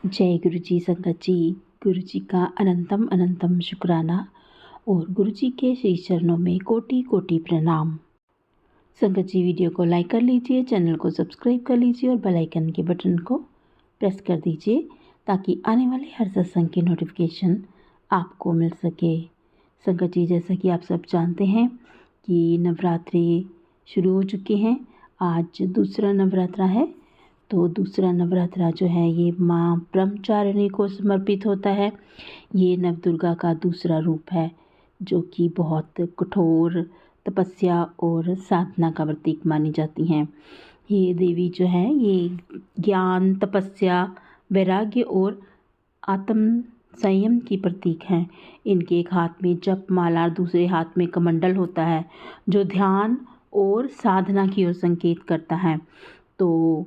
जय गुरु जी संगत जी। गुरु जी का अनंतम अनंतम शुक्राना और गुरु जी के श्री चरणों में कोटि कोटि प्रणाम। संगत जी, वीडियो को लाइक कर लीजिए, चैनल को सब्सक्राइब कर लीजिए और बेल आइकन के बटन को प्रेस कर दीजिए ताकि आने वाले हर सत्संग की नोटिफिकेशन आपको मिल सके। संगत जी, जैसा कि आप सब जानते हैं कि नवरात्रि शुरू हो चुके हैं। आज दूसरा नवरात्रा है। तो दूसरा नवरात्रा जो है ये माँ ब्रह्मचारिणी को समर्पित होता है। ये नवदुर्गा का दूसरा रूप है जो कि बहुत कठोर तपस्या और साधना का प्रतीक मानी जाती हैं। ये देवी जो है ये ज्ञान, तपस्या, वैराग्य और आत्म संयम की प्रतीक हैं। इनके एक हाथ में जप माला और दूसरे हाथ में कमंडल होता है जो ध्यान और साधना की ओर संकेत करता है। तो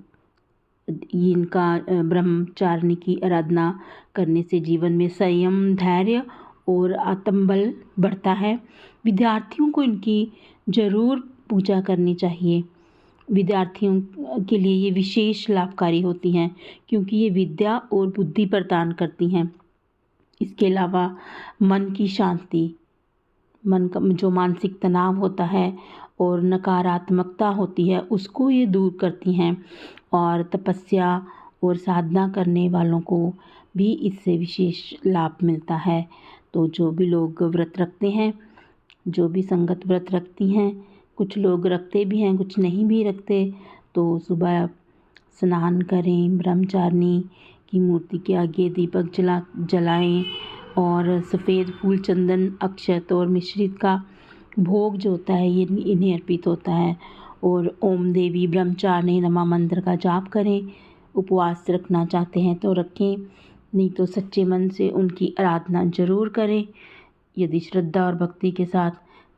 इनका ब्रह्मचारिणी की आराधना करने से जीवन में संयम, धैर्य और आत्मबल बढ़ता है। विद्यार्थियों को इनकी ज़रूर पूजा करनी चाहिए। विद्यार्थियों के लिए ये विशेष लाभकारी होती हैं क्योंकि ये विद्या और बुद्धि प्रदान करती हैं। इसके अलावा मन की शांति, मन का जो मानसिक तनाव होता है और नकारात्मकता होती है उसको ये दूर करती हैं और तपस्या और साधना करने वालों को भी इससे विशेष लाभ मिलता है। तो जो भी लोग व्रत रखते हैं, जो भी संगत व्रत रखती हैं, कुछ लोग रखते भी हैं, कुछ नहीं भी रखते, तो सुबह स्नान करें, ब्रह्मचारिणी की मूर्ति के आगे दीपक जलाएं और सफ़ेद फूल, चंदन, अक्षत और मिश्रित का भोग जो होता है ये इन्हें अर्पित होता है। और ओम देवी ब्रह्मचारिणी नमः मंत्र का जाप करें। उपवास रखना चाहते हैं तो रखें, नहीं तो सच्चे मन से उनकी आराधना जरूर करें। यदि श्रद्धा और भक्ति के साथ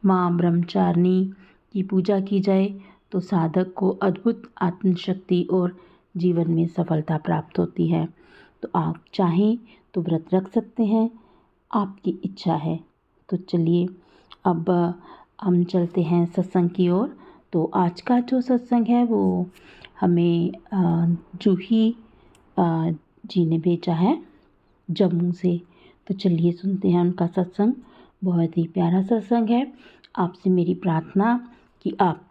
माँ ब्रह्मचारिणी की पूजा की जाए तो साधक को अद्भुत आत्मशक्ति और जीवन में सफलता प्राप्त होती है। तो आप चाहें तो व्रत रख सकते हैं, आपकी इच्छा है। तो चलिए अब हम चलते हैं सत्संग की ओर। तो आज का जो सत्संग है वो हमें जूही जी ने भेजा है जम्मू से। तो चलिए सुनते हैं उनका सत्संग। बहुत ही प्यारा सत्संग है। आपसे मेरी प्रार्थना कि आप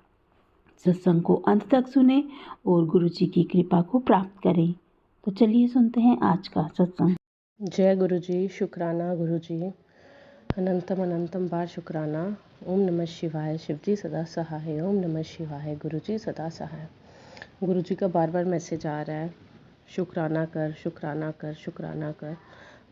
सत्संग को अंत तक सुने और गुरु जी की कृपा को प्राप्त करें। तो चलिए सुनते हैं आज का सत्संग। जय गुरु जी। शुक्राना गुरु जी, अनंतम अनंतम बार शुक्राना। ओम नमः शिवाय। शिव जी सदा सहाय। ओम नमः शिवाय। गुरु जी सदा सहाय। गुरु जी का बार बार मैसेज आ रहा है, शुक्राना कर, शुक्राना कर, शुक्राना कर।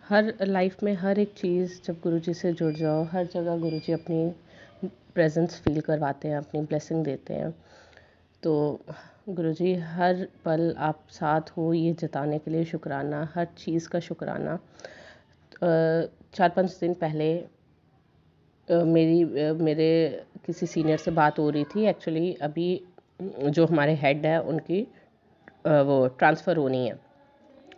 हर लाइफ में हर एक चीज़ जब गुरु जी से जुड़ जाओ, हर जगह गुरु जी अपनी प्रेजेंस फील करवाते हैं, अपनी ब्लेसिंग देते हैं। तो गुरु जी हर पल आप साथ हो ये जताने के लिए शुक्राना, हर चीज़ का शुक्राना। 4-5 दिन पहले मेरे किसी सीनियर से बात हो रही थी। एक्चुअली अभी जो हमारे हेड है उनकी वो ट्रांसफ़र होनी है।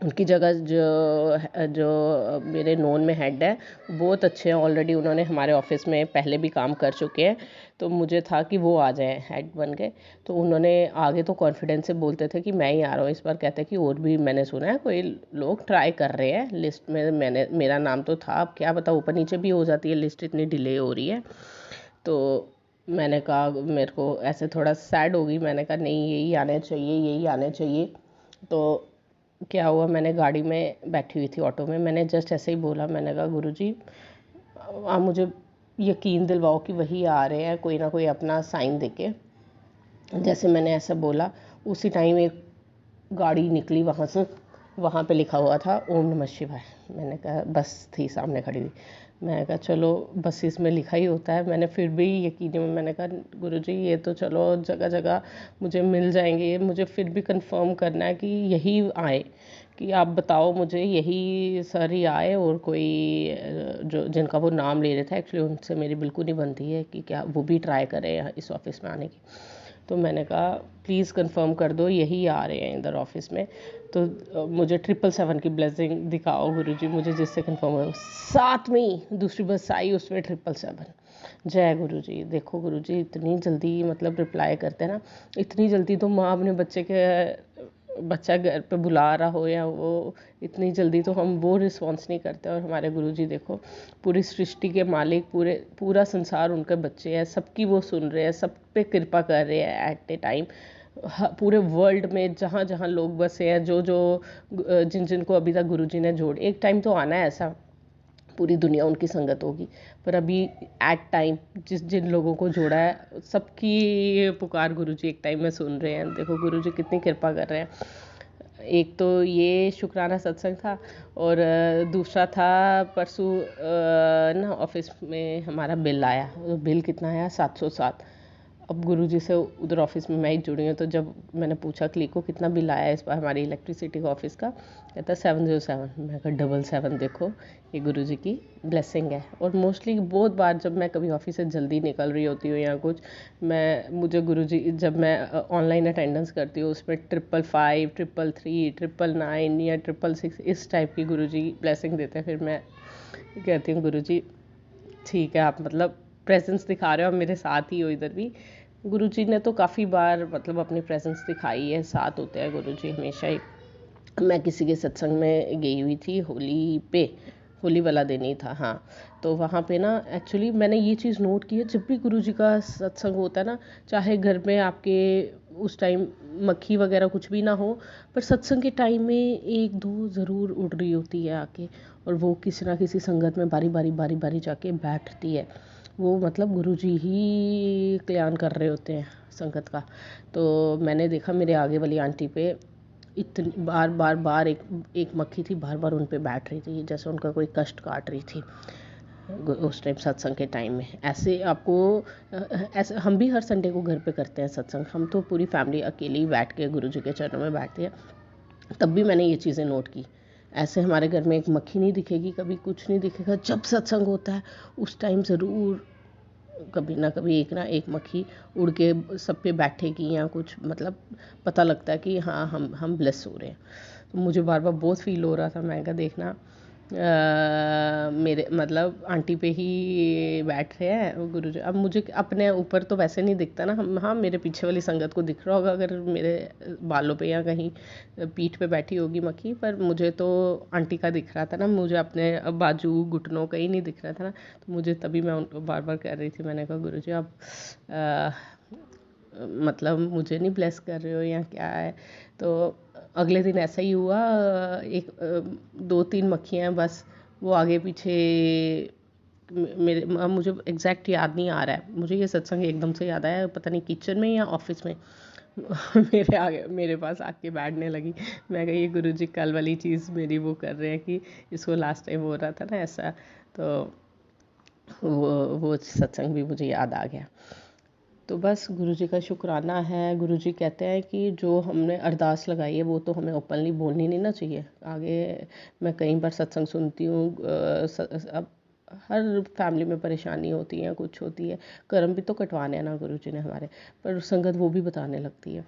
उनकी जगह जो मेरे नोन में हेड है बहुत अच्छे हैं, ऑलरेडी उन्होंने हमारे ऑफिस में पहले भी काम कर चुके हैं। तो मुझे था कि वो आ जाएं हेड बन के। तो उन्होंने आगे तो कॉन्फिडेंस से बोलते थे कि मैं ही आ रहा हूँ इस बार। कहते हैं कि और भी मैंने सुना है कोई लोग ट्राई कर रहे हैं, लिस्ट में मेरा नाम तो था। अब क्या पता ऊपर नीचे भी हो जाती है, लिस्ट इतनी डिले हो रही है। तो मैंने कहा, मेरे को ऐसे थोड़ा सैड हो गई। मैंने कहा नहीं, यही आने चाहिए, यही आने चाहिए। तो क्या हुआ, मैंने गाड़ी में बैठी हुई थी ऑटो में, मैंने जस्ट ऐसे ही बोला, मैंने कहा गुरुजी आप मुझे यकीन दिलवाओ कि वही आ रहे हैं, कोई ना कोई अपना साइन देके। जैसे मैंने ऐसा बोला उसी टाइम एक गाड़ी निकली वहाँ से, वहाँ पे लिखा हुआ था ओम नमः शिवाय। मैंने कहा, बस थी सामने खड़ी हुई। मैंने कहा चलो बसेस में लिखा ही होता है। मैंने फिर भी यकीन में मैंने कहा गुरुजी ये तो चलो जगह जगह मुझे मिल जाएंगे, मुझे फिर भी कंफर्म करना है कि यही आए, कि आप बताओ मुझे यही सर ही आए और कोई जो जिनका वो नाम ले रहे थे एक्चुअली उनसे मेरी बिल्कुल नहीं बनती है कि क्या वो भी ट्राई करें इस ऑफिस में आने की। तो मैंने कहा प्लीज़ कंफर्म कर दो यही आ रहे हैं इधर ऑफिस में। तो मुझे 777 की ब्लेसिंग दिखाओ गुरुजी, मुझे जिससे कंफर्म हो। साथ में ही दूसरी बस आई, उसमें 777। जय गुरुजी। देखो गुरुजी इतनी जल्दी मतलब रिप्लाई करते हैं ना, इतनी जल्दी तो माँ अपने बच्चे के बच्चा घर पे बुला रहा हो या वो इतनी जल्दी तो हम वो रिस्पॉन्स नहीं करते। और हमारे गुरुजी देखो पूरी सृष्टि के मालिक, पूरा संसार उनके बच्चे हैं, सबकी वो सुन रहे हैं, सब पे कृपा कर रहे हैं एट ए टाइम। पूरे वर्ल्ड में जहाँ जहाँ लोग बसे हैं, जो जो जिन जिनको अभी तक गुरुजी ने जोड़, एक टाइम तो आना है ऐसा पूरी दुनिया उनकी संगत होगी, पर अभी एट टाइम जिन लोगों को जोड़ा है सबकी पुकार गुरुजी एक टाइम में सुन रहे हैं। देखो गुरुजी कितनी कृपा कर रहे हैं। एक तो ये शुक्राना सत्संग था, और दूसरा था परसों ना ऑफिस में हमारा बिल आया। बिल कितना आया? 707। अब गुरुजी से उधर ऑफिस में मैं ही जुड़ी हूँ, तो जब मैंने पूछा क्लिक को कितना बिल आया इस बार हमारी इलेक्ट्रिसिटी का ऑफिस का, कहता 707। मैं कहा 777। देखो ये गुरुजी की ब्लेसिंग है। और मोस्टली बहुत बार जब मैं कभी ऑफिस से जल्दी निकल रही होती हूँ या कुछ, मुझे गुरुजी, जब मैं ऑनलाइन अटेंडेंस करती हूँ उसमें 555, 333, 999 या 666 इस टाइप की गुरुजी ब्लेसिंग देते हैं। फिर मैं कहती हूँ गुरुजी ठीक है, आप मतलब प्रेजेंस दिखा रहे हो, आप मेरे साथ ही हो इधर भी। गुरुजी ने तो काफ़ी बार मतलब अपनी प्रेजेंस दिखाई है, साथ होते हैं गुरुजी हमेशा ही। मैं किसी के सत्संग में गई हुई थी होली वाला दिन ही था, हाँ। तो वहाँ पे ना एक्चुअली मैंने ये चीज़ नोट की है, जब भी गुरुजी का सत्संग होता है ना, चाहे घर में आपके उस टाइम मक्खी वगैरह कुछ भी ना हो, पर सत्संग के टाइम में एक दो ज़रूर उड़ रही होती है आके, और वो किसी ना किसी संगत में बारी बारी जाके बैठती है। वो मतलब गुरुजी ही कल्याण कर रहे होते हैं संगत का। तो मैंने देखा मेरे आगे वाली आंटी पे इतनी बार एक मक्खी थी, बार उन पे बैठ रही थी, जैसे उनका कोई कष्ट काट रही थी उस टाइम सत्संग के टाइम में। ऐसे आपको ऐसे हम भी हर संडे को घर पे करते हैं सत्संग, हम तो पूरी फैमिली अकेले ही बैठ के गुरुजी के चरणों में बैठते हैं, तब भी मैंने ये चीज़ें नोट की। ऐसे हमारे घर में एक मक्खी नहीं दिखेगी, कभी कुछ नहीं दिखेगा। जब सत्संग होता है उस टाइम ज़रूर कभी ना एक मक्खी उड़ के सब पे बैठेगी या कुछ, मतलब पता लगता है कि हाँ हम ब्लेस हो रहे हैं। तो मुझे बार बहुत फील हो रहा था। मैं कहा देखना मेरे मतलब आंटी पे ही बैठ रहे हैं गुरुजी। अब मुझे अपने ऊपर तो वैसे नहीं दिखता ना, हाँ मेरे पीछे वाली संगत को दिख रहा होगा अगर मेरे बालों पे या कहीं पीठ पे बैठी होगी मक्खी, पर मुझे तो आंटी का दिख रहा था ना, मुझे अपने बाजू घुटनों कहीं नहीं दिख रहा था ना। तो मुझे तभी मैं उनको बार कह रही थी, मैंने कहा गुरुजी आप मतलब मुझे नहीं ब्लेस कर रहे हो या क्या है। तो अगले दिन ऐसा ही हुआ, एक 2-3 मक्खियाँ बस वो आगे पीछे मेरे, मुझे एग्जैक्ट याद नहीं आ रहा है। मुझे ये सत्संग एकदम से याद आया, पता नहीं किचन में या ऑफिस में मेरे पास आके बैठने लगी। मैं कही ये गुरुजी कल वाली चीज़ मेरी वो कर रहे हैं कि इसको लास्ट टाइम हो रहा था ना ऐसा। तो वो सत्संग भी मुझे याद आ गया। तो बस गुरुजी का शुक्राना है। गुरुजी कहते हैं कि जो हमने अरदास लगाई है वो तो हमें ओपनली बोलनी नहीं ना चाहिए आगे। मैं कई बार सत्संग सुनती हूँ, अब हर फैमिली में परेशानी होती है, कुछ होती है, कर्म भी तो कटवाने हैं ना गुरुजी ने हमारे, पर संगत वो भी बताने लगती है।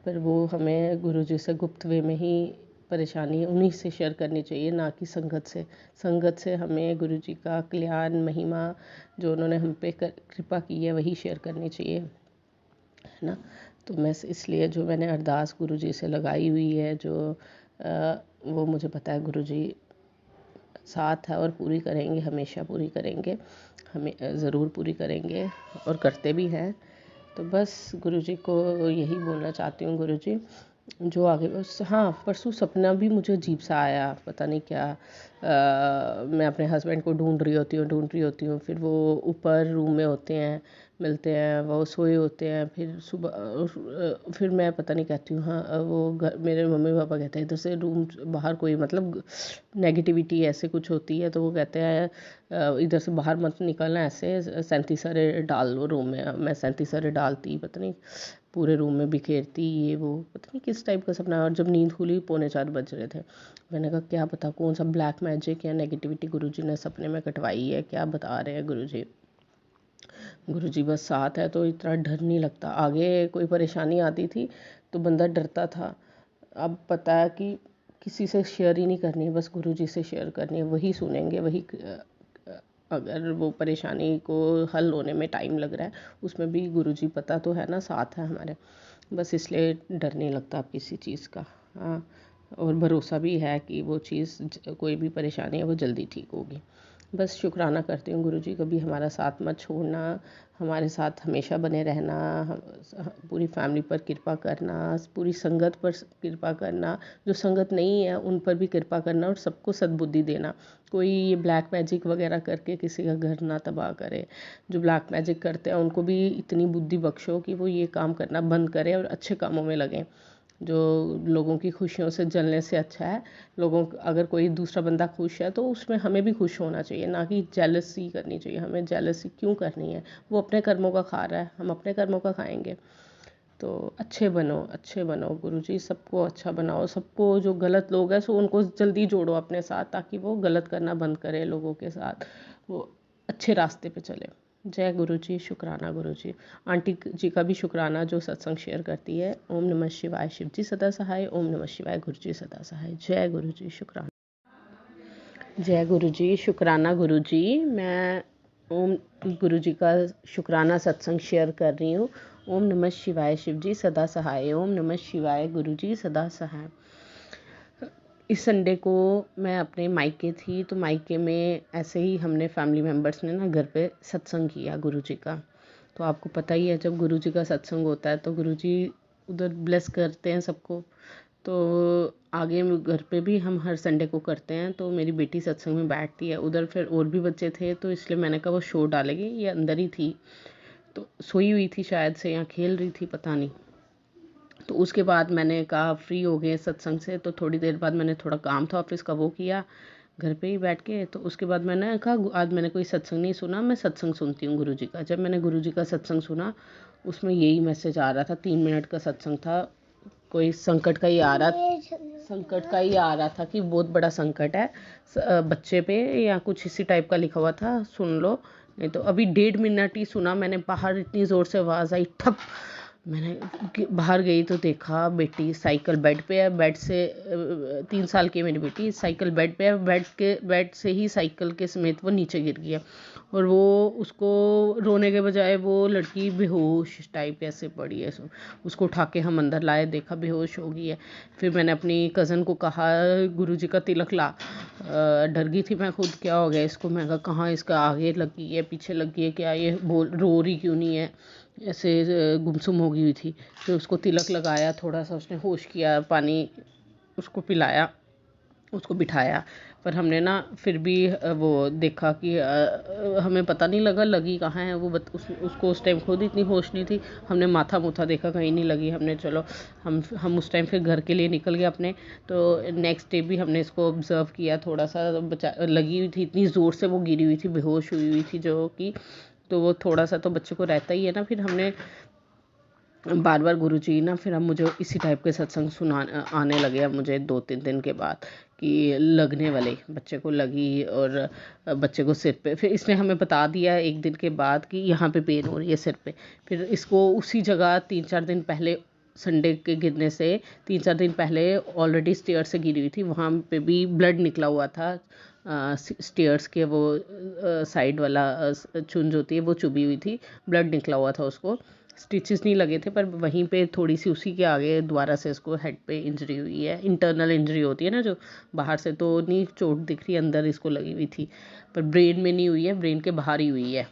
पर वो हमें गुरुजी से गुप्त वे में ही परेशानी उन्हीं से शेयर करनी चाहिए, ना कि संगत से हमें गुरुजी का कल्याण महिमा जो उन्होंने हम पे कृपा की है वही शेयर करनी चाहिए, है ना। तो मैं इसलिए जो मैंने अरदास गुरुजी से लगाई हुई है, जो वो मुझे पता है गुरुजी साथ है और पूरी करेंगे, हमेशा पूरी करेंगे, हमें ज़रूर पूरी करेंगे और करते भी हैं। तो बस गुरुजी को यही बोलना चाहती हूँ, गुरुजी जो आगे बस। हाँ, परसों सपना भी मुझे अजीब सा आया, पता नहीं क्या। मैं अपने हस्बैंड को ढूंढ रही होती हूँ, फिर वो ऊपर रूम में होते हैं, मिलते हैं, वो सोए होते हैं। फिर सुबह फिर मैं पता नहीं कहती हूँ, हाँ वो मेरे मम्मी पापा कहते हैं इधर से रूम बाहर कोई मतलब नेगेटिविटी ऐसे कुछ होती है, तो वो कहते हैं इधर से बाहर मत निकलना, ऐसे 37 सारे डाल लो रूम में। मैं 37 सारे डालती, पता नहीं पूरे रूम में बिखेरती, ये वो पता नहीं किस टाइप का सपना। और जब नींद खुली 3:45 बज रहे थे। मैंने कहा क्या पता कौन सा ब्लैक मैजिक या नेगेटिविटी गुरुजी ने सपने में कटवाई है, क्या बता रहे हैं गुरुजी। गुरुजी बस साथ है तो इतना डर नहीं लगता। आगे कोई परेशानी आती थी तो बंदा डरता था, अब पता है कि किसी से शेयर ही नहीं करनी, बस गुरुजी से शेयर करनी है, वही सुनेंगे, वही अगर वो परेशानी को हल होने में टाइम लग रहा है उसमें भी गुरुजी पता तो है ना साथ है हमारे, बस इसलिए डर नहीं लगता अब किसी चीज़ का। हाँ, और भरोसा भी है कि वो चीज़ कोई भी परेशानी है वो जल्दी ठीक होगी। बस शुक्राना करती हूँ गुरुजी, कभी हमारा साथ मत छोड़ना, हमारे साथ हमेशा बने रहना, पूरी फैमिली पर कृपा करना, पूरी संगत पर कृपा करना, जो संगत नहीं है उन पर भी कृपा करना और सबको सद्बुद्धि देना। कोई ये ब्लैक मैजिक वगैरह करके किसी का घर ना तबाह करे। जो ब्लैक मैजिक करते हैं उनको भी इतनी बुद्धि बख्शो कि वो ये काम करना बंद करें और अच्छे कामों में लगें। जो लोगों की खुशियों से जलने से अच्छा है, अगर कोई दूसरा बंदा खुश है तो उसमें हमें भी खुश होना चाहिए, ना कि जेलसी करनी चाहिए। हमें जेलसी क्यों करनी है? वो अपने कर्मों का खा रहा है, हम अपने कर्मों का खाएंगे। तो अच्छे बनो गुरुजी, सबको अच्छा बनाओ, सबको जो गलत लोग हैं सो उनको जल्दी जोड़ो अपने साथ, ताकि वो गलत करना बंद करें लोगों के साथ, वो अच्छे रास्ते पे चले। जय गुरुजी, शुक्राना गुरुजी। आंटी जी का भी शुक्राना जो सत्संग शेयर करती है। ओम नमः शिवाय, शिव जी सदा सहाय। ओम नमः शिवाय, गुरुजी सदा सहाय। जय गुरुजी, शुक्राना। जय गुरुजी, शुक्राना गुरुजी। मैं ओम गुरुजी का शुक्राना सत्संग शेयर कर रही हूँ। ओम नमः शिवाय, शिव जी सदा सहाय। ओम नमः शिवाय, गुरुजी सदा सहाय। इस संडे को मैं अपने मायके थी, तो मायके में ऐसे ही हमने फैमिली मेम्बर्स ने ना घर पे सत्संग किया गुरुजी का। तो आपको पता ही है जब गुरुजी का सत्संग होता है तो गुरुजी उधर ब्लेस करते हैं सबको। तो आगे घर पे भी हम हर संडे को करते हैं। तो मेरी बेटी सत्संग में बैठती है, उधर फिर और भी बच्चे थे, तो इसलिए मैंने कहा वो शोर डालेगी, ये अंदर ही थी, तो सोई हुई थी शायद से या खेल रही थी, पता नहीं। तो उसके बाद मैंने कहा फ्री हो गए सत्संग से, तो थोड़ी देर बाद मैंने थोड़ा काम था ऑफिस का वो किया घर पे ही बैठ के। तो उसके बाद मैंने कहा आज मैंने कोई सत्संग नहीं सुना, मैं सत्संग सुनती हूँ गुरुजी का। जब मैंने गुरुजी का सत्संग सुना, उसमें यही मैसेज आ रहा था। 3 मिनट का सत्संग था, कोई संकट का ही आ रहा था कि बहुत बड़ा संकट है बच्चे पे, या कुछ इसी टाइप का लिखा हुआ था, सुन लो। नहीं तो अभी 1.5 मिनट ही सुना मैंने, बाहर इतनी ज़ोर से आवाज़ आई ठप। मैंने बाहर गई तो देखा बेटी साइकिल बेड पे है, बेड से 3 साल की मेरी बेटी, साइकिल बेड पे है, बेड से ही साइकिल के समेत वो नीचे गिर गई है। और वो उसको रोने के बजाय वो लड़की बेहोश टाइप ऐसे पड़ी है। उसको उठा के हम अंदर लाए, देखा बेहोश हो गई है। फिर मैंने अपनी कज़न को कहा गुरुजी का तिलक ला। डर गई थी मैं खुद, क्या हो गया इसको। मैं कहा कहाँ इसका आगे लगी है पीछे लगी है क्या, ये रो रही क्यों नहीं है, ऐसे गुमसुम हो गई हुई थी। फिर उसको तिलक लगाया, थोड़ा सा उसने होश किया, पानी उसको पिलाया, उसको बिठाया। पर हमने ना फिर भी वो देखा कि हमें पता नहीं लगा लगी कहाँ है वो। उसको उस टाइम खुद इतनी होश नहीं थी। हमने माथा मुथा देखा कहीं नहीं लगी। हमने चलो हम उस टाइम फिर घर के लिए निकल गए अपने। तो नेक्स्ट डे भी हमने इसको ऑब्ज़र्व किया, थोड़ा सा लगी हुई थी, इतनी ज़ोर से वो गिरी हुई थी, बेहोश हुई थी जो कि, तो वो थोड़ा सा तो बच्चे को रहता ही है ना। फिर हमने बार बार गुरुजी ना, फिर अब मुझे इसी टाइप के सत्संग आने लगे अब मुझे 2-3 दिन के बाद, कि लगने वाले बच्चे को लगी। और बच्चे को सिर पे, फिर इसने हमें बता दिया 1 दिन के बाद कि यहाँ पे पेन हो रही है सिर पे। फिर इसको उसी जगह 3-4 दिन पहले, संडे के गिरने से 3-4 दिन पहले ऑलरेडी स्टेयर से गिरी हुई थी, वहाँ पे भी ब्लड निकला हुआ था। स्टेयर्स के वो साइड वाला चुंज होती है वो चुभी हुई थी, ब्लड निकला हुआ था उसको। स्टिचेस नहीं लगे थे, पर वहीं पे थोड़ी सी उसी के आगे दोबारा से इसको हेड पे इंजरी हुई है। इंटरनल इंजरी होती है ना, जो बाहर से तो नहीं चोट दिख रही, अंदर इसको लगी हुई थी, पर ब्रेन में नहीं हुई है, ब्रेन के बाहर ही हुई है।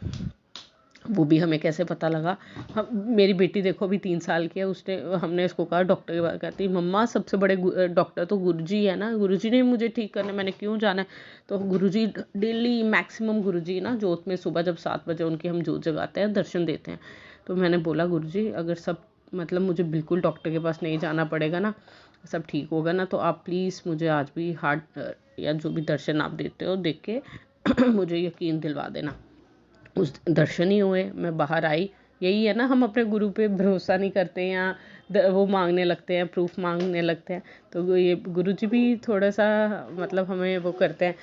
वो भी हमें कैसे पता लगा। हम मेरी बेटी देखो अभी 3 साल की है, उसने हमने इसको कहा डॉक्टर के पास, कहती मम्मा सबसे बड़े डॉक्टर तो गुरुजी है ना, गुरुजी ने मुझे ठीक करना, मैंने क्यों जाना है। तो गुरुजी डेली मैक्सिमम गुरुजी ना जोत में सुबह जब 7 बजे उनकी हम जोत जगाते हैं, दर्शन देते हैं। तो मैंने बोला गुरुजी अगर सब मतलब मुझे बिल्कुल डॉक्टर के पास नहीं जाना पड़ेगा ना, सब ठीक होगा ना, तो आप प्लीज़ मुझे आज भी हार्ट या जो भी दर्शन आप देते हो देख के मुझे यकीन दिलवा देना। उस दर्शन ही हुए, मैं बाहर आई। यही है ना, हम अपने गुरु पे भरोसा नहीं करते या वो मांगने लगते हैं, प्रूफ मांगने लगते हैं। तो ये गुरुजी भी थोड़ा सा मतलब हमें वो करते हैं।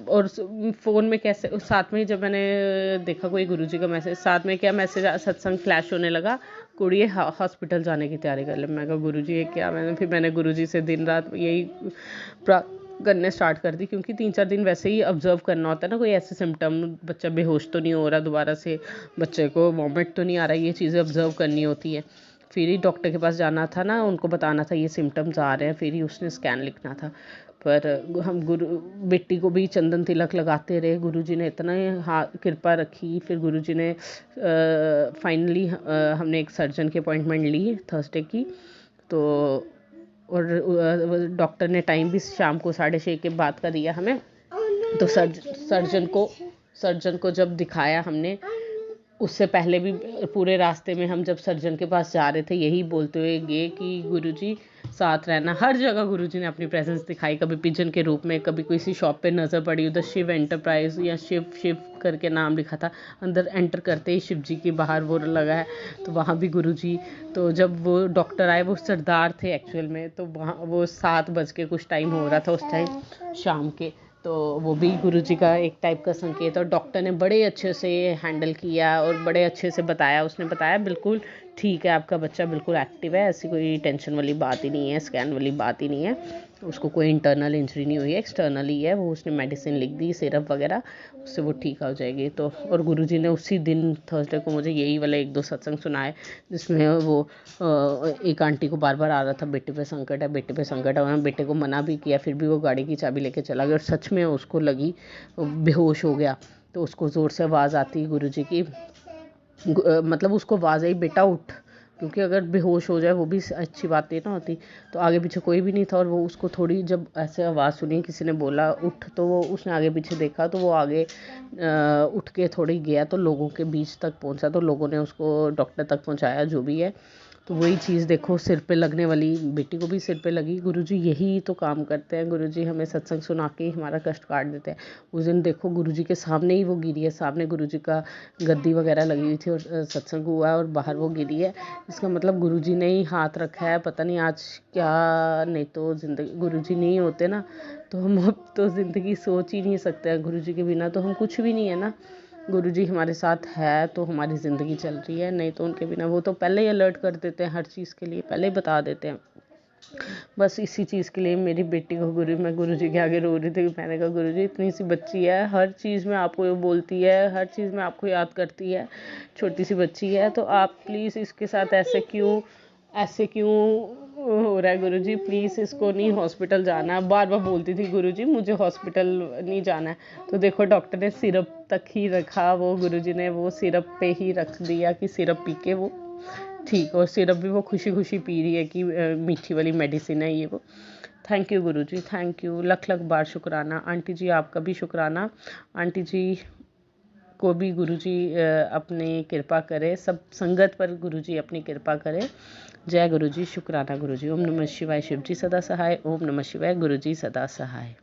और फ़ोन में कैसे साथ में जब मैंने देखा कोई गुरुजी का मैसेज, साथ में क्या मैसेज सत्संग फ्लैश होने लगा, कुड़िए हॉस्पिटल जाने की तैयारी कर ले। मैं कहा गुरुजी ये क्या। मैंने गुरुजी से दिन रात यही करने स्टार्ट कर दी, क्योंकि 3-4 दिन वैसे ही ऑब्जर्व करना होता है ना, कोई ऐसे सिम्टम, बच्चा बेहोश तो नहीं हो रहा दोबारा से, बच्चे को वॉमिट तो नहीं आ रहा, ये चीज़ें ऑब्जर्व करनी होती है। फिर ही डॉक्टर के पास जाना था ना, उनको बताना था ये सिम्टम्स आ रहे हैं, फिर ही उसने स्कैन लिखना था। पर हम बेटी को भी चंदन तिलक लगाते रहे, गुरुजी ने इतना कृपा रखी। फिर गुरुजी ने फाइनली हमने एक सर्जन की अपॉइंटमेंट ली थर्सडे की। तो और डॉक्टर ने टाइम भी शाम को 6:30 के बाद का दिया हमें। तो सर्जन को जब दिखाया हमने, उससे पहले भी पूरे रास्ते में हम जब सर्जन के पास जा रहे थे यही बोलते हुए गए कि गुरुजी साथ रहना। हर जगह गुरुजी ने अपनी प्रेजेंस दिखाई, कभी पिजन के रूप में, कभी किसी शॉप पे नज़र पड़ी, उधर शिव एंटरप्राइज या शिव करके नाम लिखा था, अंदर एंटर करते ही शिव जी के बाहर वो लगा है, तो वहाँ भी गुरुजी। तो जब वो डॉक्टर आए, वो सरदार थे एक्चुअल में, तो वहाँ वो 7 बज के कुछ टाइम हो रहा था उस टाइम शाम के, तो वो भी गुरुजी का एक टाइप का संकेत। और डॉक्टर ने बड़े अच्छे से हैंडल किया और बड़े अच्छे से बताया। उसने बताया बिल्कुल ठीक है, आपका बच्चा बिल्कुल एक्टिव है, ऐसी कोई टेंशन वाली बात ही नहीं है, स्कैन वाली बात ही नहीं है, उसको कोई इंटरनल इंजरी नहीं हुई है, एक्सटर्नल ही है। वो उसने मेडिसिन लिख दी, सिरप वगैरह, उससे वो ठीक हो जाएगी। तो और गुरुजी ने उसी दिन थर्सडे को मुझे यही वाला 1-2 सत्संग सुनाए, जिसमें वो एक आंटी को बार बार आ रहा था बेटे पे संकट है, बेटे पे संकट है। उन्होंने बेटे को मना भी किया, फिर भी वो गाड़ी की चाबी लेके चला गया और सच में उसको लगी, बेहोश हो गया। तो उसको ज़ोर से आवाज़ आती गुरुजी की, मतलब उसको आवाज़ आई बेटा उठ, क्योंकि अगर बेहोश हो जाए वो भी अच्छी बात नहीं ना होती। तो आगे पीछे कोई भी नहीं था और वो उसको थोड़ी जब ऐसे आवाज़ सुनी, किसी ने बोला उठ, तो वो उसने आगे पीछे देखा, तो वो आगे उठ के थोड़ी गया, तो लोगों के बीच तक पहुंचा, तो लोगों ने उसको डॉक्टर तक पहुंचाया जो भी है। तो वही चीज़ देखो, सिर पे लगने वाली बेटी को भी सिर पे लगी। गुरुजी यही तो काम करते हैं, गुरुजी हमें सत्संग सुना के ही हमारा कष्ट काट देते हैं। उस दिन देखो गुरुजी के सामने ही वो गिरी है, सामने गुरुजी का गद्दी वगैरह लगी हुई थी और सत्संग हुआ है और बाहर वो गिरी है। इसका मतलब गुरुजी ने ही हाथ रखा है, पता नहीं आज क्या। नहीं तो ज़िंदगी गुरुजी नहीं होते ना, तो हम अब तो ज़िंदगी सोच ही नहीं सकते हैं। गुरुजी के बिना तो हम कुछ भी नहीं है ना। गुरुजी हमारे साथ है तो हमारी ज़िंदगी चल रही है, नहीं तो उनके बिना वो तो पहले ही अलर्ट कर देते हैं, हर चीज़ के लिए पहले ही बता देते हैं। बस इसी चीज़ के लिए मेरी बेटी को मैं गुरुजी के आगे रो रही थी। मैंने कहा गुरुजी इतनी सी बच्ची है, हर चीज़ में आपको बोलती है, हर चीज़ में आपको याद करती है, छोटी सी बच्ची है, तो आप प्लीज़ इसके साथ ऐसे क्यों हो रहा है गुरुजी, प्लीज़ इसको नहीं हॉस्पिटल जाना। बार बार बोलती थी गुरुजी मुझे हॉस्पिटल नहीं जाना है। तो देखो डॉक्टर ने सिरप तक ही रखा, वो गुरुजी ने वो सिरप पे ही रख दिया कि सिरप पी के वो ठीक, और सिरप भी वो खुशी खुशी पी रही है कि मीठी वाली मेडिसिन है ये वो। Thank you Guruji, thank you, लख लख बार शुक्राना। आंटी जी आपका भी शुक्राना, आंटी जी को भी गुरुजी अपनी कृपा करे, सब संगत पर गुरुजी अपनी कृपा करे। जय गुरुजी, शुक्राना गुरुजी। ओम नमः शिवाय, शिव जी सदा सहाय। ओम नमः शिवाय, गुरुजी सदा सहाय।